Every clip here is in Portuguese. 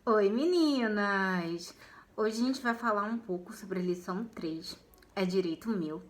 Oi, meninas! Hoje a gente vai falar um pouco sobre a lição 3, é Direito Meu,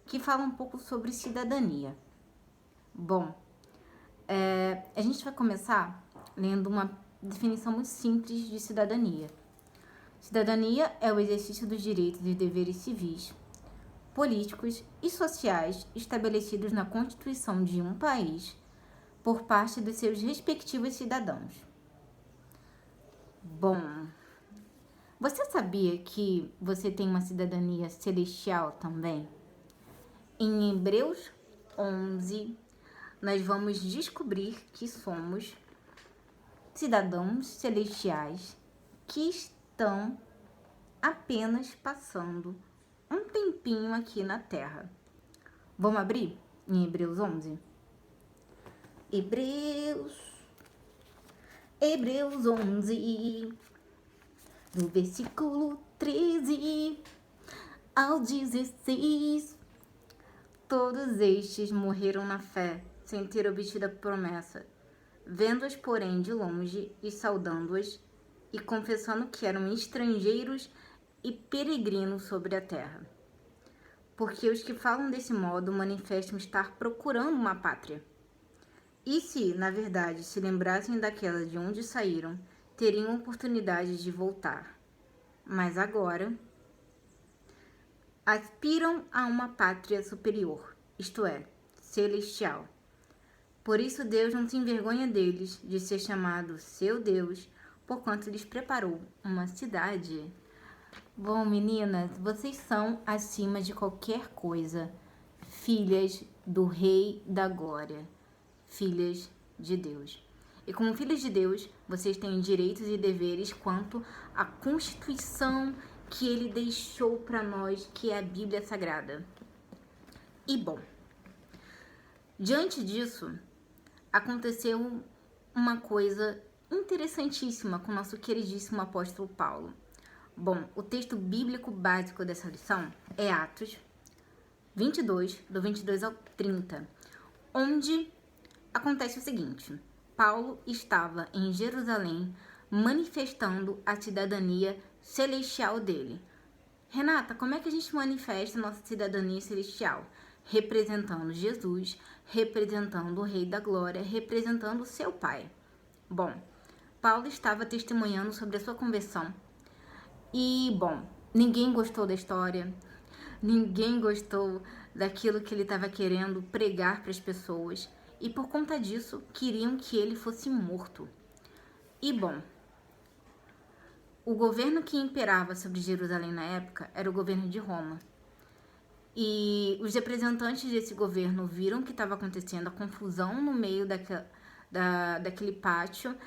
que fala um pouco sobre cidadania. Bom, a gente vai começar lendo uma definição muito simples de cidadania. Cidadania é o exercício dos direitos e deveres civis, políticos e sociais estabelecidos na Constituição de um país por parte dos seus respectivos cidadãos. Bom, você sabia que você tem uma cidadania celestial também? Em Hebreus 11, nós vamos descobrir que somos cidadãos celestiais que estão apenas passando um tempinho aqui na Terra. Vamos abrir em Hebreus 11? Hebreus 11, do versículo 13 ao 16. Todos estes morreram na fé, sem ter obtido a promessa, vendo-as, porém, de longe e saudando-as, e confessando que eram estrangeiros e peregrinos sobre a terra. Porque os que falam desse modo manifestam estar procurando uma pátria. E se, na verdade, se lembrassem daquela de onde saíram, teriam oportunidade de voltar. Mas agora aspiram a uma pátria superior, isto é, celestial. Por isso Deus não se envergonha deles, de ser chamado seu Deus, porquanto lhes preparou uma cidade. Bom, meninas, vocês são acima de qualquer coisa, filhas do Rei da Glória, filhas de Deus. E como filhos de Deus, vocês têm direitos e deveres quanto à Constituição que ele deixou para nós, que é a Bíblia Sagrada. E bom, diante disso, aconteceu uma coisa interessantíssima com o nosso queridíssimo apóstolo Paulo. Bom, o texto bíblico básico dessa lição é Atos 22, do 22 ao 30, onde acontece o seguinte: Paulo estava em Jerusalém manifestando a cidadania celestial dele. Renata, como é que a gente manifesta a nossa cidadania celestial? Representando Jesus, representando o Rei da Glória, representando o seu Pai. Bom, Paulo estava testemunhando sobre a sua conversão. E, bom, ninguém gostou da história, ninguém gostou daquilo que ele estava querendo pregar para as pessoas. E por conta disso, queriam que ele fosse morto. E, bom, o governo que imperava sobre Jerusalém na época era o governo de Roma. E os representantes desse governo viram que estava acontecendo a confusão no meio daquele pátio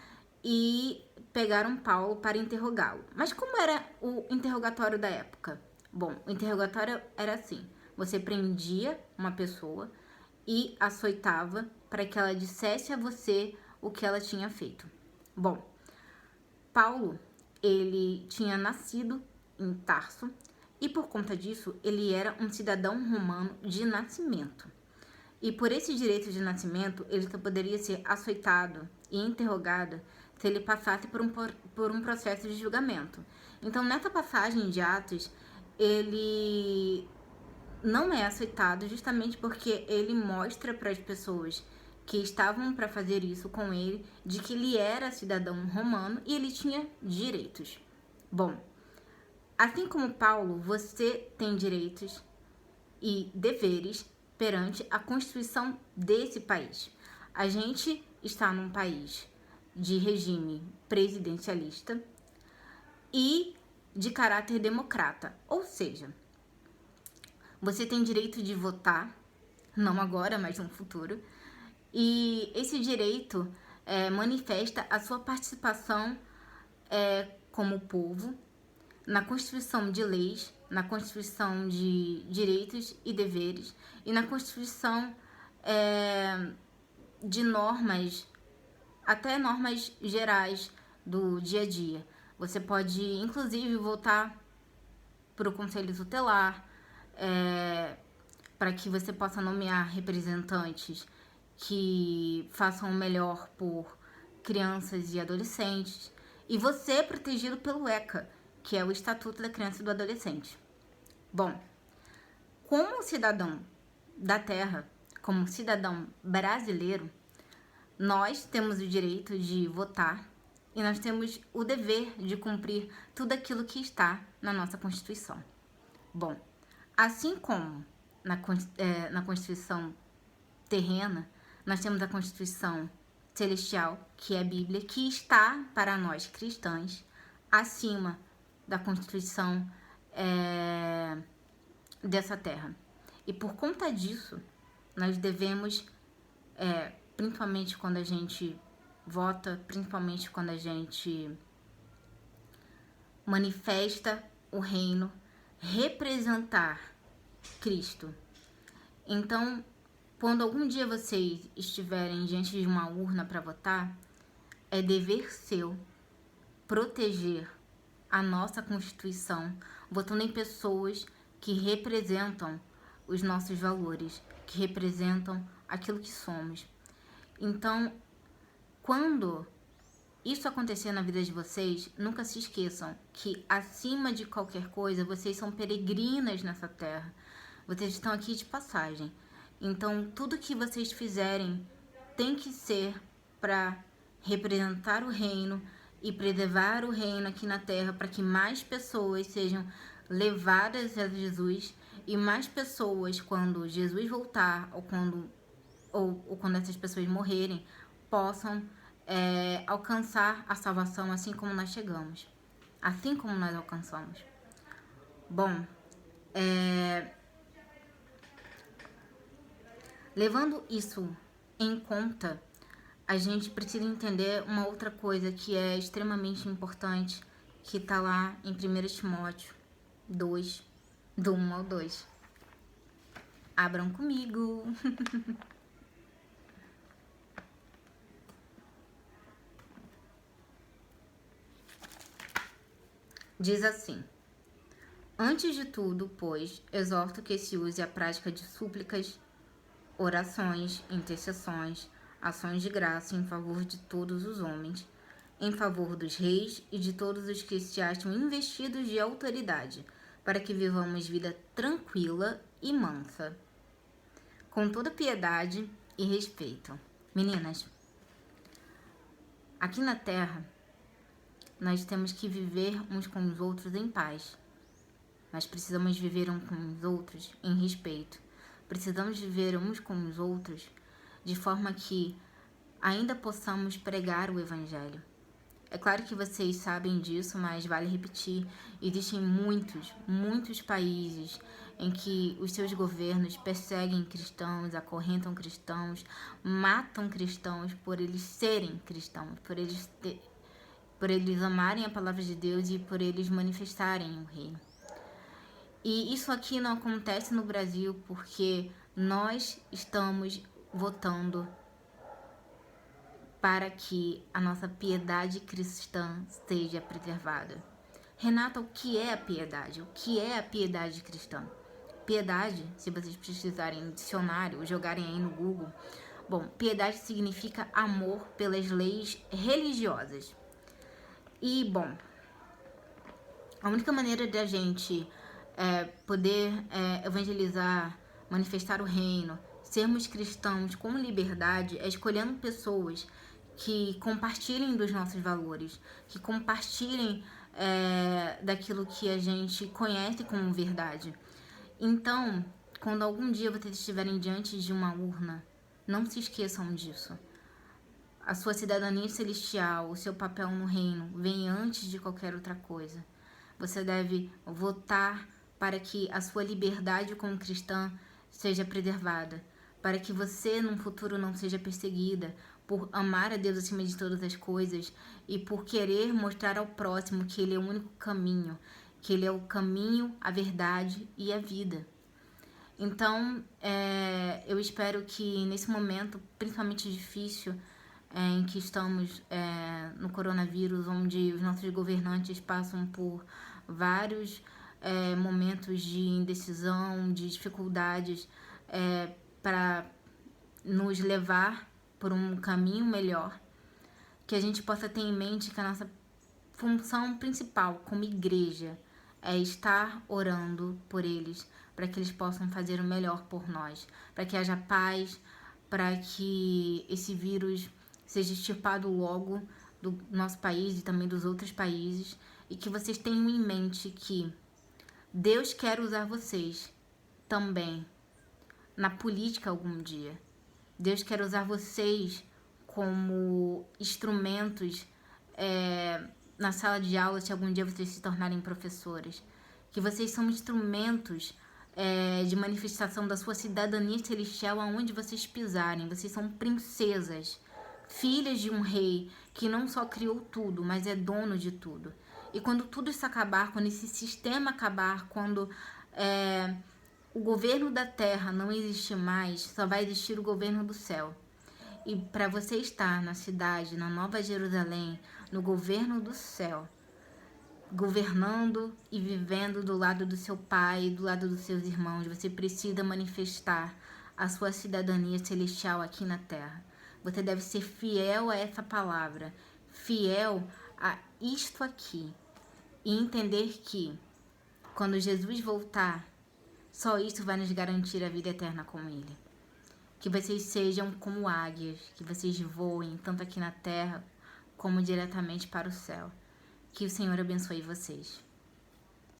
e pegaram Paulo para interrogá-lo. Mas como era o interrogatório da época? Bom, o interrogatório era assim: você prendia uma pessoa e açoitava para que ela dissesse a você o que ela tinha feito. Bom, Paulo, ele tinha nascido em Tarso e por conta disso ele era um cidadão romano de nascimento. E por esse direito de nascimento ele só poderia ser açoitado e interrogado se ele passasse por um processo de julgamento. Então nessa passagem de Atos ele não é açoitado justamente porque ele mostra para as pessoas que estavam para fazer isso com ele, de que ele era cidadão romano e ele tinha direitos. Bom, assim como Paulo, você tem direitos e deveres perante a Constituição desse país. A gente está num país de regime presidencialista e de caráter democrata, ou seja, você tem direito de votar, não agora, mas no futuro. E esse direito manifesta a sua participação como povo na constituição de leis, na constituição de direitos e deveres e na constituição de normas, até normas gerais do dia a dia. Você pode, inclusive, votar para o conselho tutelar, para que você possa nomear representantes que façam o melhor por crianças e adolescentes. E você é protegido pelo ECA, que é o Estatuto da Criança e do Adolescente. Bom, como cidadão da terra, como cidadão brasileiro, nós temos o direito de votar e nós temos o dever de cumprir tudo aquilo que está na nossa Constituição. Bom, assim como na Constituição terrena, nós temos a Constituição celestial, que é a Bíblia, que está para nós cristãos acima da Constituição dessa terra. E por conta disso, nós devemos, principalmente quando a gente vota, principalmente quando a gente manifesta o reino, representar Cristo. Então, quando algum dia vocês estiverem diante de uma urna para votar, é dever seu proteger a nossa Constituição, votando em pessoas que representam os nossos valores, que representam aquilo que somos. Então, quando isso acontecer na vida de vocês, nunca se esqueçam que, acima de qualquer coisa, vocês são peregrinas nessa terra. Vocês estão aqui de passagem. Então, tudo que vocês fizerem tem que ser para representar o reino e preservar o reino aqui na terra, para que mais pessoas sejam levadas a Jesus e mais pessoas, quando Jesus voltar ou quando essas pessoas morrerem, possam alcançar a salvação assim como nós chegamos, assim como nós alcançamos. Bom, levando isso em conta, a gente precisa entender uma outra coisa que é extremamente importante, que está lá em 1 Timóteo 2, do 1 ao 2. Abram comigo! Diz assim: antes de tudo, pois, exorto que se use a prática de súplicas, orações, intercessões, ações de graça em favor de todos os homens, em favor dos reis e de todos os que se acham investidos de autoridade, para que vivamos vida tranquila e mansa, com toda piedade e respeito. Meninas, aqui na Terra, nós temos que viver uns com os outros em paz. Nós precisamos viver uns com os outros em respeito. Precisamos viver uns com os outros de forma que ainda possamos pregar o Evangelho. É claro que vocês sabem disso, mas vale repetir. Existem muitos países em que os seus governos perseguem cristãos, acorrentam cristãos, matam cristãos por eles serem cristãos, por eles amarem a palavra de Deus e por eles manifestarem o reino. E isso aqui não acontece no Brasil porque nós estamos votando para que a nossa piedade cristã seja preservada. Renata, o que é a piedade? O que é a piedade cristã? Piedade, se vocês precisarem no dicionário ou jogarem aí no Google, bom, piedade significa amor pelas leis religiosas. E, bom, a única maneira de a gente poder evangelizar, manifestar o reino, sermos cristãos com liberdade, é escolhendo pessoas que compartilhem dos nossos valores, que compartilhem daquilo que a gente conhece como verdade. Então, quando algum dia vocês estiverem diante de uma urna, não se esqueçam disso. A sua cidadania celestial, o seu papel no reino, vem antes de qualquer outra coisa. Você deve votar para que a sua liberdade como cristã seja preservada, para que você, num futuro, não seja perseguida por amar a Deus acima de todas as coisas e por querer mostrar ao próximo que Ele é o único caminho, que Ele é o caminho, a verdade e a vida. Então, eu espero que nesse momento, principalmente difícil, em que estamos no coronavírus, onde os nossos governantes passam por vários momentos de indecisão, de dificuldades, para nos levar por um caminho melhor, que a gente possa ter em mente que a nossa função principal como igreja é estar orando por eles, para que eles possam fazer o melhor por nós, para que haja paz, para que esse vírus seja extirpado logo do nosso país e também dos outros países, e que vocês tenham em mente que Deus quer usar vocês também na política algum dia. Deus quer usar vocês como instrumentos na sala de aula, se algum dia vocês se tornarem professores. Que vocês são instrumentos de manifestação da sua cidadania celestial aonde vocês pisarem. Vocês são princesas, filhas de um rei que não só criou tudo, mas é dono de tudo. E quando tudo isso acabar, quando esse sistema acabar, quando o governo da terra não existir mais, só vai existir o governo do céu. E para você estar na cidade, na Nova Jerusalém, no governo do céu, governando e vivendo do lado do seu pai, do lado dos seus irmãos, você precisa manifestar a sua cidadania celestial aqui na terra. Você deve ser fiel a essa palavra, fiel a isto aqui, e entender que quando Jesus voltar, só isso vai nos garantir a vida eterna com Ele. Que vocês sejam como águias, que vocês voem tanto aqui na terra como diretamente para o céu. Que o Senhor abençoe vocês.